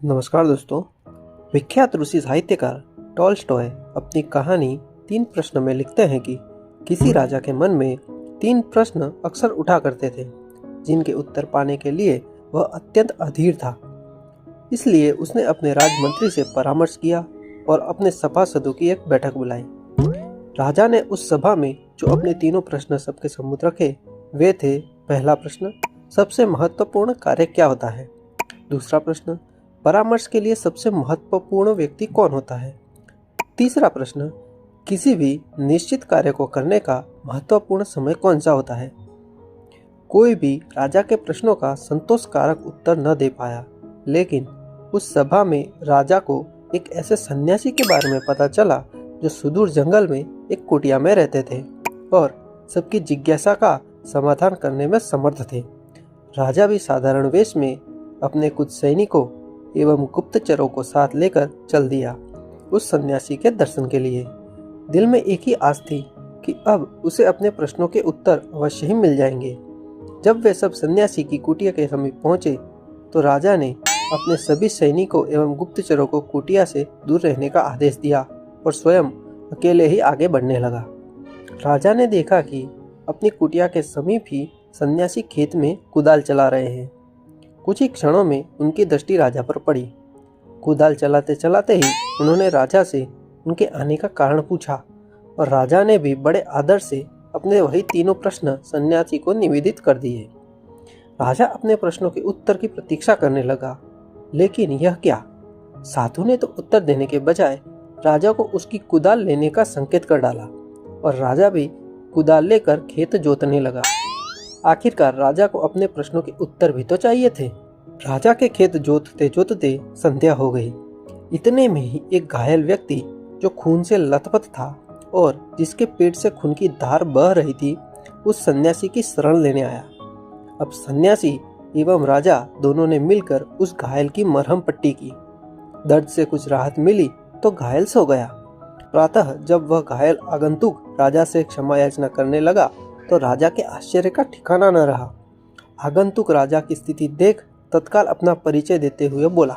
नमस्कार दोस्तों। विख्यात रूसी साहित्यकार टॉल्स्टॉय अपनी कहानी 3 प्रश्न में लिखते हैं कि किसी राजा के मन में 3 प्रश्न अक्सर उठा करते थे जिनके उत्तर पाने के लिए वह अत्यंत अधीर था। इसलिए उसने अपने राजमंत्री से परामर्श किया और अपने सभासदों की एक बैठक बुलाई। राजा ने उस सभा में जो अपने तीनों प्रश्न सबके सम्मुख रखे वे थे। पहला प्रश्न, सबसे महत्वपूर्ण कार्य क्या होता है। दूसरा प्रश्न, परामर्श के लिए सबसे महत्वपूर्ण व्यक्ति कौन होता है। तीसरा प्रश्न, किसी भी निश्चित कार्य को करने का महत्वपूर्ण समय कौन सा होता है। कोई भी राजा के प्रश्नों का संतोषकारक उत्तर न दे पाया, लेकिन उस सभा में राजा को एक ऐसे सन्यासी के बारे में पता चला जो सुदूर जंगल में एक कुटिया में रहते थे और सबकी जिज्ञासा का समाधान करने में समर्थ थे। राजा भी साधारण वेश में अपने कुछ सैनिकों एवं गुप्तचरों को साथ लेकर चल दिया उस सन्यासी के दर्शन के लिए। दिल में एक ही आस थी कि अब उसे अपने प्रश्नों के उत्तर अवश्य ही मिल जाएंगे। जब वे सब सन्यासी की कुटिया के समीप पहुंचे तो राजा ने अपने सभी सैनिकों एवं गुप्तचरों को कुटिया से दूर रहने का आदेश दिया और स्वयं अकेले ही आगे बढ़ने लगा। राजा ने देखा कि अपनी कुटिया के समीप ही सन्यासी खेत में कुदाल चला रहे हैं। कुछ ही क्षणों में उनकी दृष्टि राजा पर पड़ी। कुदाल चलाते चलाते ही उन्होंने राजा से उनके आने का कारण पूछा और राजा ने भी बड़े आदर से अपने वही तीनों प्रश्न सन्यासी को निवेदित कर दिए। राजा अपने प्रश्नों के उत्तर की प्रतीक्षा करने लगा, लेकिन यह क्या, साधु ने तो उत्तर देने के बजाय राजा को उसकी कुदाल लेने का संकेत कर डाला और राजा भी कुदाल लेकर खेत जोतने लगा। आखिरकार राजा को अपने प्रश्नों के उत्तर भी तो चाहिए थे। राजा के खेत जोतते जोतते संध्या हो गई। इतने में ही एक घायल व्यक्ति जो खून से लथपथ था और जिसके पेट से खून की धार बह रही थी उस सन्यासी की शरण लेने आया। अब सन्यासी एवं राजा दोनों ने मिलकर उस घायल की मरहम पट्टी की। दर्द से कुछ राहत मिली तो घायल सो गया। प्रातः जब वह घायल आगंतुक राजा से क्षमा याचना करने लगा तो राजा के आश्चर्य का ठिकाना न रहा। आगंतुक राजा की स्थिति देख तत्काल अपना परिचय देते हुए बोला,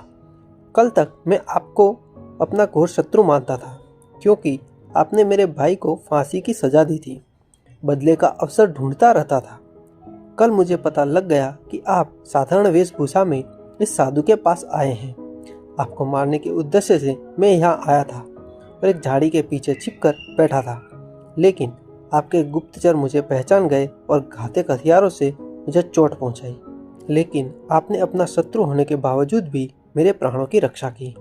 कल तक मैं आपको अपना घोर शत्रु मानता था क्योंकि आपने मेरे भाई को फांसी की सजा दी थी। बदले का अवसर ढूंढता रहता था। कल मुझे पता लग गया कि आप साधारण वेशभूषा में इस साधु के पास आए हैं। आपको मारने के उद्देश्य से मैं यहाँ आया था और एक झाड़ी के पीछे छिपकर बैठा था, लेकिन आपके गुप्तचर मुझे पहचान गए और घातक हथियारों से मुझे चोट पहुंचाई, लेकिन आपने अपना शत्रु होने के बावजूद भी मेरे प्राणों की रक्षा की।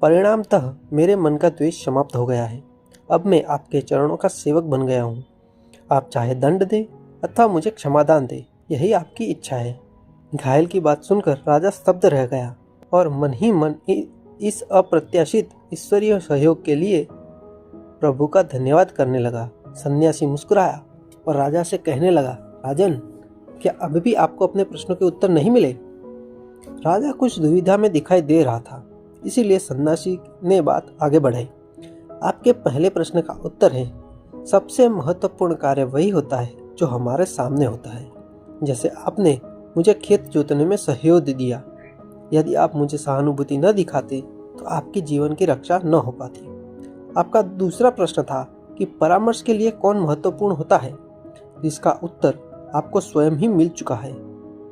परिणामतः मेरे मन का द्वेष समाप्त हो गया है। अब मैं आपके चरणों का सेवक बन गया हूँ। आप चाहे दंड दें अथवा मुझे क्षमादान दें, यही आपकी इच्छा है। घायल की बात सुनकर राजा स्तब्ध रह गया और मन ही मन इस अप्रत्याशित ईश्वरीय सहयोग के लिए प्रभु का धन्यवाद करने लगा। सन्यासी मुस्कुराया और राजा से कहने लगा, राजन, क्या अभी भी आपको अपने प्रश्नों के उत्तर नहीं मिले। राजा कुछ दुविधा में दिखाई दे रहा था, इसीलिए सन्यासी ने बात आगे बढ़ाई। आपके पहले प्रश्न का उत्तर है, सबसे महत्वपूर्ण कार्य वही होता है जो हमारे सामने होता है। जैसे आपने मुझे खेत जोतने में सहयोग दिया। यदि आप मुझे सहानुभूति न दिखाते तो आपके जीवन की रक्षा न हो पाती। आपका दूसरा प्रश्न था कि परामर्श के लिए कौन महत्वपूर्ण होता है, जिसका उत्तर आपको स्वयं ही मिल चुका है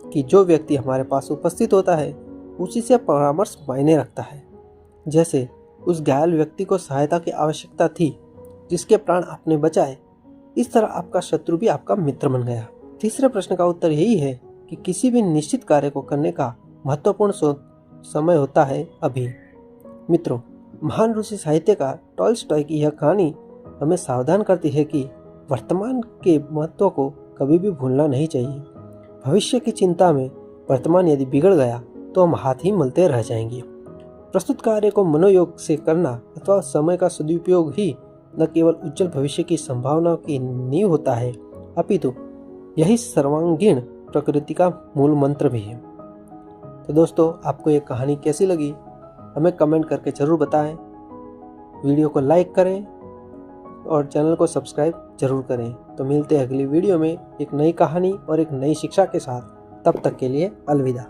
कि जो व्यक्ति हमारे पास उपस्थित होता है उसी से परामर्श मायने रखता है। जैसे उस घायल व्यक्ति को सहायता की आवश्यकता थी जिसके प्राण आपने बचाए, इस तरह आपका शत्रु भी आपका मित्र बन गया। तीसरे प्रश्न का उत्तर यही है कि किसी भी निश्चित कार्य को करने का महत्वपूर्ण समय होता है अभी। मित्रों, महान रूसी साहित्यकार टॉल्स्टॉय की यह कहानी हमें सावधान करती है कि वर्तमान के महत्व को कभी भी भूलना नहीं चाहिए। भविष्य की चिंता में वर्तमान यदि बिगड़ गया तो हम हाथ ही मलते रह जाएंगे। प्रस्तुत कार्य को मनोयोग से करना अथवा समय का सदुपयोग ही न केवल उज्जवल भविष्य की संभावना की नींव होता है, अपितु यही सर्वांगीण प्रकृति का मूल मंत्र भी है। तो दोस्तों, आपको ये कहानी कैसी लगी हमें कमेंट करके जरूर बताएं। वीडियो को लाइक करें और चैनल को सब्सक्राइब जरूर करें। तो मिलते हैं अगली वीडियो में एक नई कहानी और एक नई शिक्षा के साथ। तब तक के लिए अलविदा।